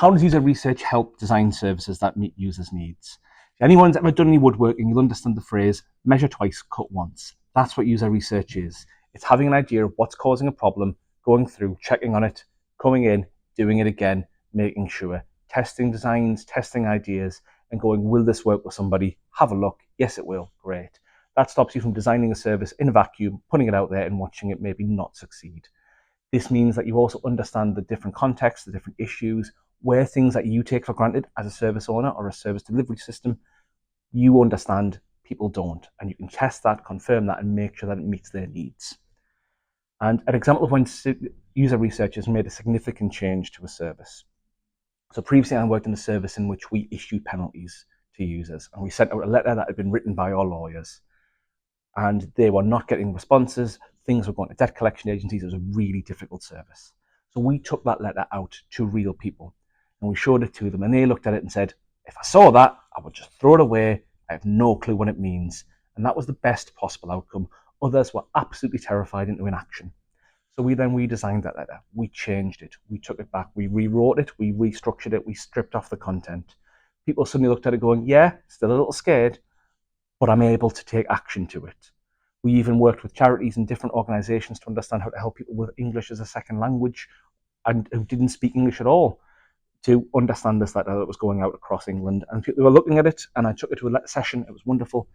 how does user research help design services that meet users' needs? If anyone's ever done any woodworking, you'll understand the phrase, measure twice, cut once. That's what user research is. It's having an idea of what's causing a problem, going through, checking on it, coming in, doing it again, making sure, testing designs, testing ideas, and going, will this work with somebody? Have a look. Yes, it will. Great. That stops you from designing a service in a vacuum, putting it out there and watching it maybe not succeed. This means that you also understand the different contexts, the different issues, where things that you take for granted as a service owner or a service delivery system, you understand, people don't. And you can test that, confirm that, and make sure that it meets their needs. And an example of when user researchers made a significant change to a service. So previously I worked in a service in which we issued penalties to users, and we sent out a letter that had been written by our lawyers, and they were not getting responses. Things were going to debt collection agencies. It was a really difficult service. So we took that letter out to real people and we showed it to them, and they looked at it and said, if I saw that, I would just throw it away. I have no clue what it means. And that was the best possible outcome. Others were absolutely terrified into inaction. So we then redesigned that letter. We changed it. We took it back. We rewrote it. We restructured it. We stripped off the content. People suddenly looked at it going, yeah, still a little scared, but I'm able to take action to it. We even worked with charities and different organisations to understand how to help people with English as a second language and who didn't speak English at all to understand this letter that was going out across England. And people were looking at it, and I took it to a session. It was wonderful.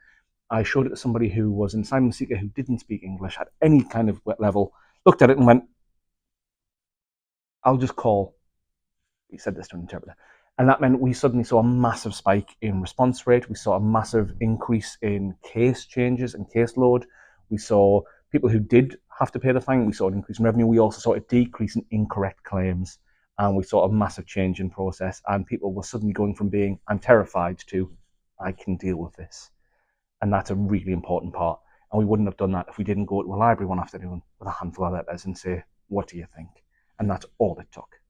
I showed it to somebody who was an asylum seeker who didn't speak English at any kind of level, looked at it and went, I'll just call. He said this to an interpreter. And that meant we suddenly saw a massive spike in response rate. We saw a massive increase in case changes and caseload. We saw people who did have to pay the fine. We saw an increase in revenue. We also saw a decrease in incorrect claims. And we saw a massive change in process. And people were suddenly going from being, I'm terrified, to, I can deal with this. And that's a really important part. And we wouldn't have done that if we didn't go to a library one afternoon with a handful of letters and say, what do you think? And that's all it took.